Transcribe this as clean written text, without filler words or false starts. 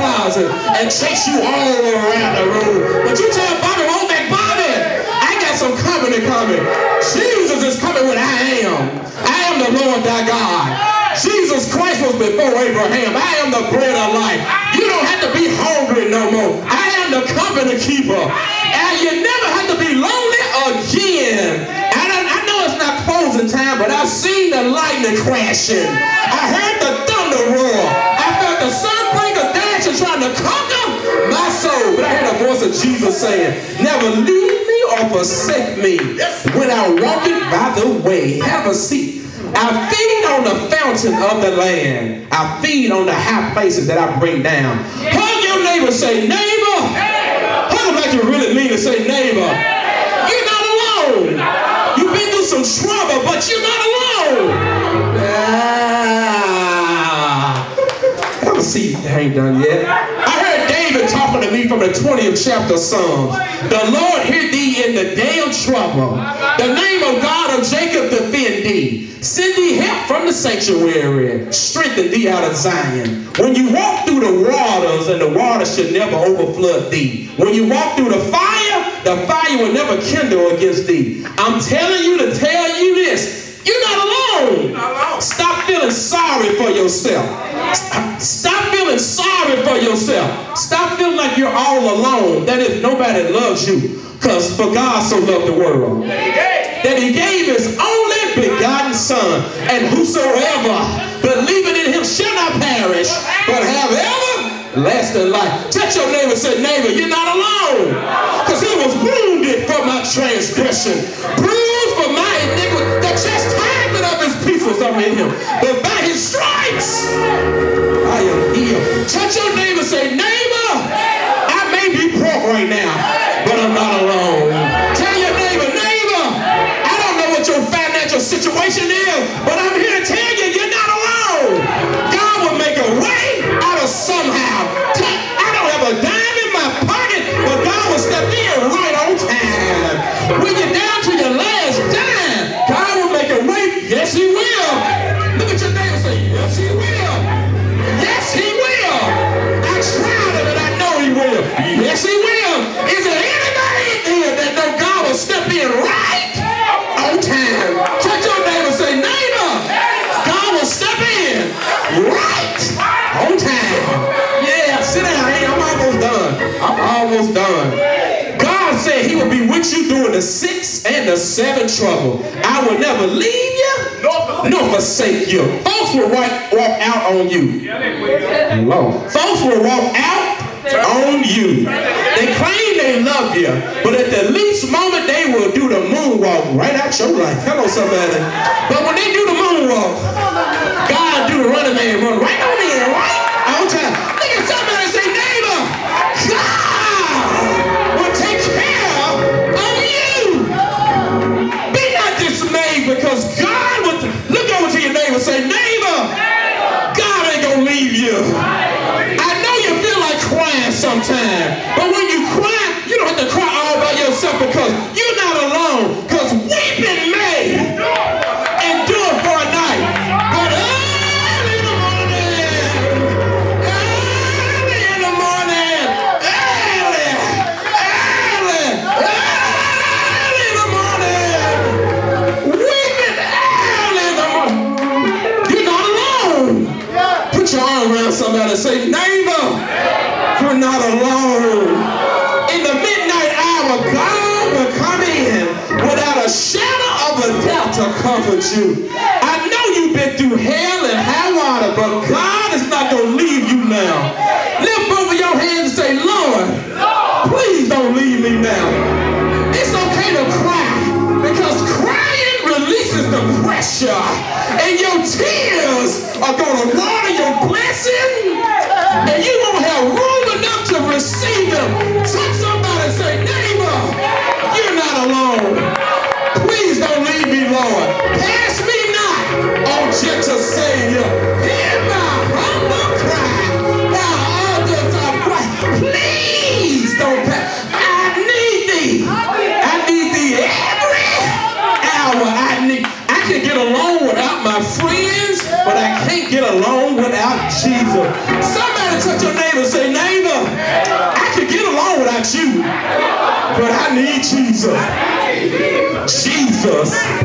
closet and chase you all around the room. But you tell Bobby, won't that Bobby, I got some company coming. Jesus is coming when I am. I am the Lord thy God. Jesus Christ was before Abraham. I am the bread of life. You don't have to be hungry no more. I am the company keeper. And you never have to be lonely again. I know it's not closing time, but I've seen the lightning crashing. I heard the thunder roar. I felt the sun breaker dancing, trying to conquer my soul. But I heard the voice of Jesus saying, never leave me or forsake me when I'm walking by the way. Have a seat. I feed on the fountain of the land. I feed on the high places that I bring down. Hug your neighbor, say, neighbor. Hug them like you really mean to say, neighbor. You're not alone. You've been through some trouble, but you're not alone. Have a seat. I ain't done yet. I heard David talking to me from the 20th chapter of Psalms. The Lord hear thee in the day of trouble. The name of God of Jacob defend thee. Send thee help from the sanctuary. Strengthen thee out of Zion. When you walk through the waters, and the water should never overflood thee. When you walk through the fire will never kindle against thee. I'm telling you to tell you this. You're not alone. Stop feeling sorry for yourself. Stop feeling sorry for yourself. Stop feeling like you're all alone. That is, nobody loves you. Because for God so loved the world that he gave his only begotten Son, and whosoever believeth in him shall not perish, but have everlasting life. Touch your neighbor and say, neighbor, you're not alone. Because he was wounded for my transgression, bruised for my iniquity. The chastisement of his peace was upon him, but by his stripes I am healed. Touch your neighbor and say, neighbor, I may be broke right now, but I'm not alone. Tell your neighbor, neighbor, I don't know what your financial situation is, but I'm here to tell you, you're not alone. God will make a way out of somehow. I don't have a dime in my pocket, but God will step in right on time. When you're down to your last dime, God will make a way. Yes, he will. Look at your neighbor and say, yes, he will. Yes, he will. I tried it and I know he will. Yes, he will. Is there anybody in here that know God will step in right on time? Touch your neighbor and say, neighbor, God will step in right on time. Yeah, sit down. Hey, I'm almost done. I'm almost done. God said he will be with you during the 6th and the 7th trouble. I will never leave you nor forsake you. Folks will walk out on you. Lord. Folks will walk out on you. They claim they love you, but at the least moment they will do the moonwalk right out your life. Hello, somebody. But when they do the moonwalk, God do the running man run right on in, right on time. Look at somebody and say, neighbor, God will take care of you. Be not dismayed, because God will. Look over to your neighbor and say, neighbor, God ain't gonna leave you. I know you feel like crying sometimes, but when you cry, you don't have to cry all by yourself, because you're not alone. Because weeping may endure for a night, but early in the morning, weeping early in the morning. You're not alone. Put your arm around somebody and say, neighbor, you're not alone. In the midnight hour, God will come in without a shadow of a doubt to comfort you. I know you've been through hell and high water, but God is not going to leave you now. Lift over your hands and say, Lord, please don't leave me now. It's okay to cry, because crying releases the pressure, and your tears are going to water your blessing, and you won't have room enough to receive them. Touch somebody and say, neighbor, you're not alone. Please don't leave me, Lord. Pass me not, oh gentle Savior. Hear my humble cry. neighbor, say, neighbor, I can get along without you, but I need Jesus. Jesus.